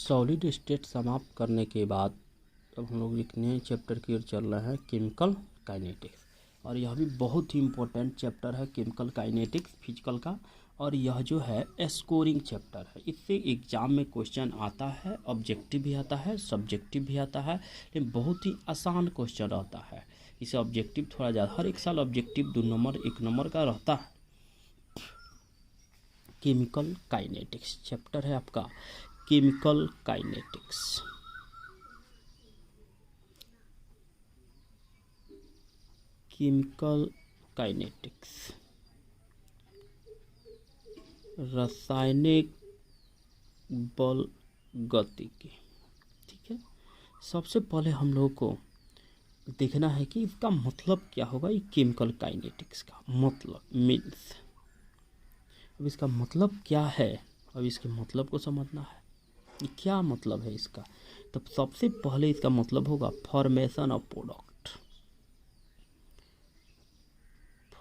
Solid state समाप्त करने के बाद अब हम लोग एक नए चैप्टर की ओर चल रहे हैं, केमिकल काइनेटिक्स। और यह भी बहुत ही इम्पोर्टेंट चैप्टर है केमिकल काइनेटिक्स फिजिकल का। और यह जो है स्कोरिंग चैप्टर है, इससे एग्जाम में क्वेश्चन आता है, ऑब्जेक्टिव भी आता है, सब्जेक्टिव भी आता है, लेकिन बहुत ही आसान क्वेश्चन रहता है। इसे ऑब्जेक्टिव थोड़ा ज़्यादा, हर एक साल ऑब्जेक्टिव 2 नंबर 1 नंबर का रहता है। केमिकल काइनेटिक्स चैप्टर है आपका, केमिकल काइनेटिक्स। केमिकल काइनेटिक्स रासायनिक बल गतिकी। ठीक है, सबसे पहले हम लोग को देखना है कि इसका मतलब क्या होगा। ये केमिकल काइनेटिक्स का मतलब मीन्स, अब इसका मतलब क्या है, अब इसके मतलब को समझना है कि क्या मतलब है इसका। तो सबसे पहले इसका मतलब होगा formation of product,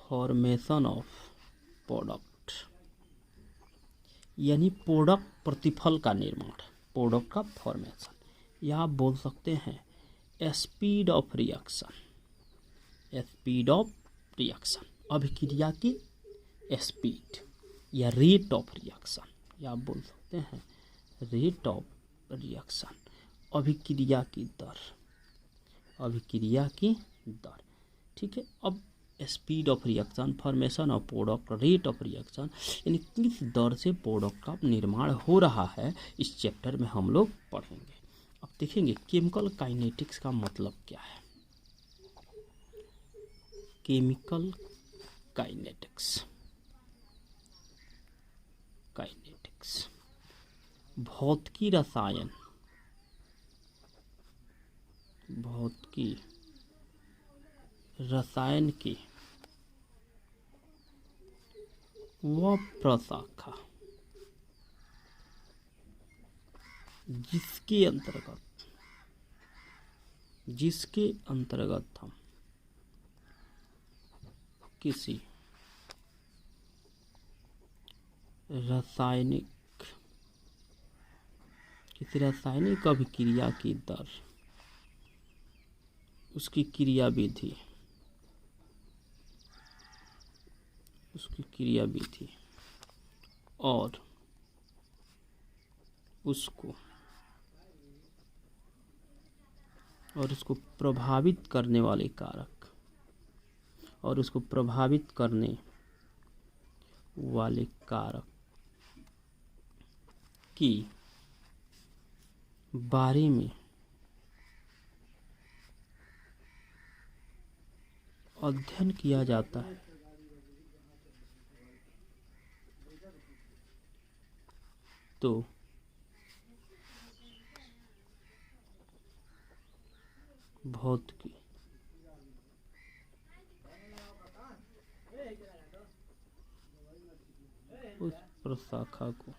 formation of product यानी प्रोडक्ट प्रतिफल का निर्माण, प्रोडक्ट का फॉर्मेशन। या आप बोल सकते हैं speed of reaction, speed of reaction, अभिक्रिया की स्पीड या रेट ऑफ रिएक्शन, या आप बोल सकते हैं रेट ऑफ रिएक्शन, अभिक्रिया की दर, अभिक्रिया की दर। ठीक है, अब speed of reaction, formation of product, rate of reaction, यानी किस दर से प्रोडक्ट का निर्माण हो रहा है, इस चैप्टर में हम लोग पढ़ेंगे। अब देखेंगे केमिकल काइनेटिक्स का मतलब क्या है। केमिकल काइनेटिक्स, काइनेटिक्स भौतिकी रसायन, भौतिकी रसायन की वह प्रशाखा जिसके अंतर्गत हम किसी रासायनिक अभिक्रिया की दर, उसकी क्रियाविधि, और उसको प्रभावित करने वाले कारक, और उसको प्रभावित करने वाले कारक की बारे में अध्ययन किया जाता है, तो भौतिकी उस प्रशाखा को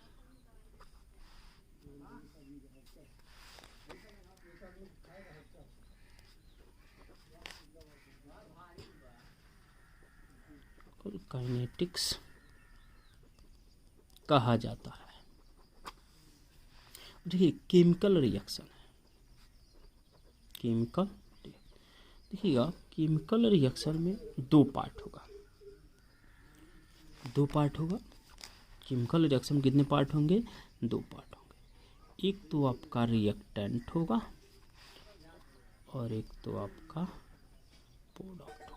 काइनेटिक्स कहा जाता है। देखिए केमिकल रिएक्शन है, केमिकल देखिएगा, केमिकल रिएक्शन में दो पार्ट होगा, केमिकल रिएक्शन में कितने पार्ट होंगे, 2 पार्ट होंगे। एक तो आपका रिएक्टेंट होगा और एक तो आपका प्रोडक्ट होगा।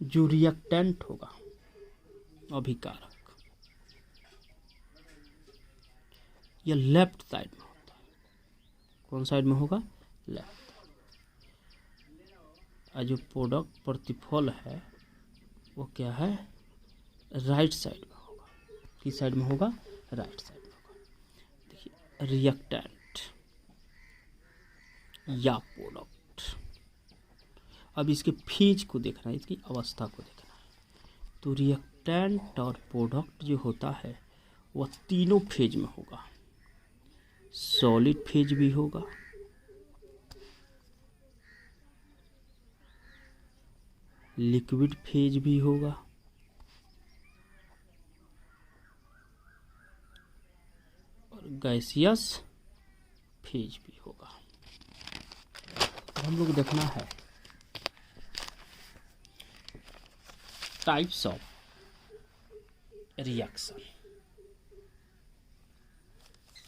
जो रिएक्टेंट होगा, अभिकारक, यह लेफ्ट साइड में होता है। कौन साइड में होगा, लेफ्ट। और जो प्रोडक्ट प्रतिफल है वो क्या है, राइट साइड में होगा। किस साइड में होगा, राइट साइड में होगा। देखिए रिएक्टेंट या प्रोडक्ट, अब इसके फेज को देखना है, इसकी अवस्था को देखना है। तो रिएक्टेंट और प्रोडक्ट जो होता है वह तीनों फेज में होगा। सॉलिड फेज भी होगा, लिक्विड फेज भी होगा, और गैसियस फेज भी होगा। हम लोग देखना है टाइप्स ऑफ रिएक्शन।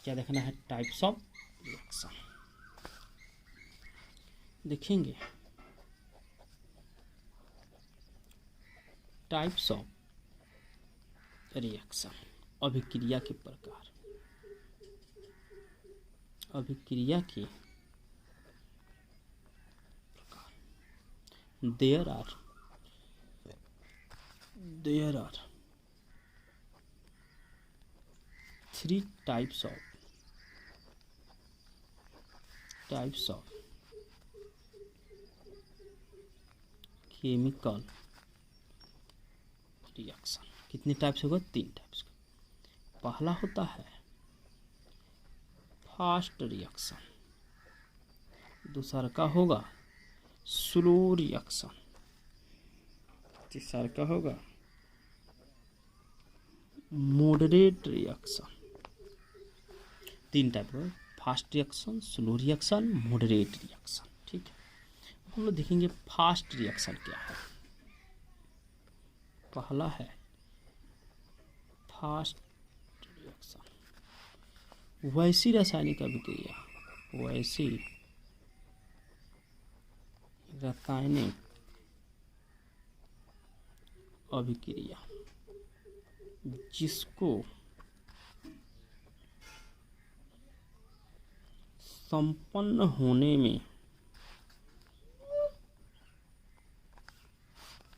क्या देखना है? टाइप्स ऑफ रिएक्शन देखेंगे। टाइप्स ऑफ रिएक्शन, अभिक्रिया के प्रकार। अभिक्रिया के प्रकार। There are 3 types of chemical reaction. कितने टाइप्स होगा? 3 टाइप्स का। पहला होता है फास्ट रिएक्शन, दूसरा का होगा स्लो रिएक्शन, तीसरा का होगा मॉडरेट रिएक्शन। 3 टाइप का, fast reaction, slow reaction, moderate reaction. ठीक है, हम लोग देखेंगे फास्ट रिएक्शन क्या है। पहला है फास्ट रिएक्शन, वैसी रासायनिक अभिक्रिया, वैसी रासायनिक अभिक्रिया जिसको संपन्न होने में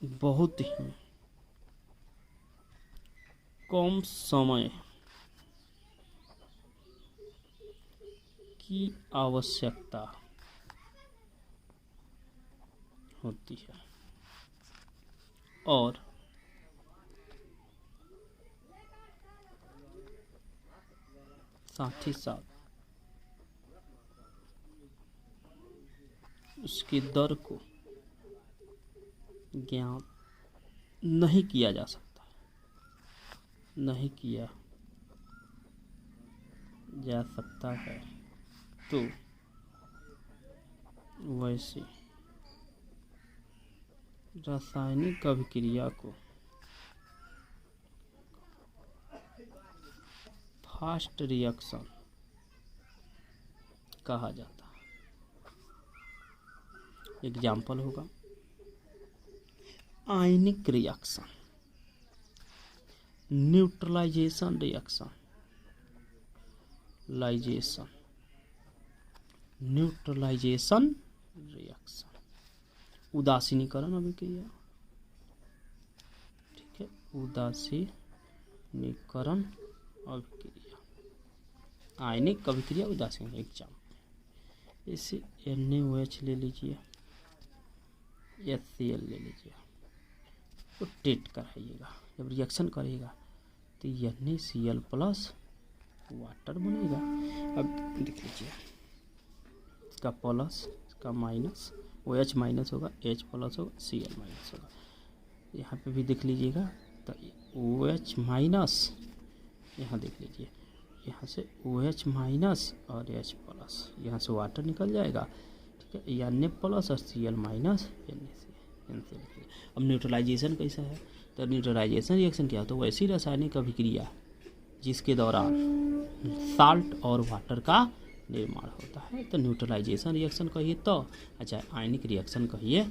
बहुत ही कम समय की आवश्यकता होती है और साथ ही साथ उसके दर को ज्ञात नहीं किया जा सकता, नहीं किया जा सकता है। तो वैसे रासायनिक अभिक्रिया को फास्ट रिएक्शन कहा जाता है। एग्जाम्पल होगा ionic reaction, neutralisation reaction, neutralisation reaction, उदासीनीकरण अभिक्रिया। ठीक है, उदासीनीकरण अभिक्रिया, आयनिक अभिक्रिया, उदासीन। एग्जाम्पल इसे NaOH ले लीजिए, HCl ले लीजिए, तो टेट कराइएगा। जब रिएक्शन करेगा तो NaCl प्लस वाटर बनेगा। अब देख लीजिए, इसका प्लस, इसका माइनस, OH माइनस होगा, H प्लस होगा, Cl माइनस होगा। यहाँ पे भी देख लीजिएगा तो OH माइनस, यहाँ देख लीजिए, यहाँ से OH माइनस और H प्लस, यहाँ से वाटर निकल जाएगा। ठीक है, Na प्लस और Cl माइनस, NaCl। अब न्यूट्रलाइजेशन कैसा है? तो न्यूट्रलाइजेशन रिएक्शन क्या होता है? वैसी रासायनिक अभिक्रिया जिसके दौरान साल्ट और वाटर का निर्माण होता है, तो न्यूट्रलाइजेशन रिएक्शन कहिए तो, अच्छा आयनिक रिएक्शन कहिए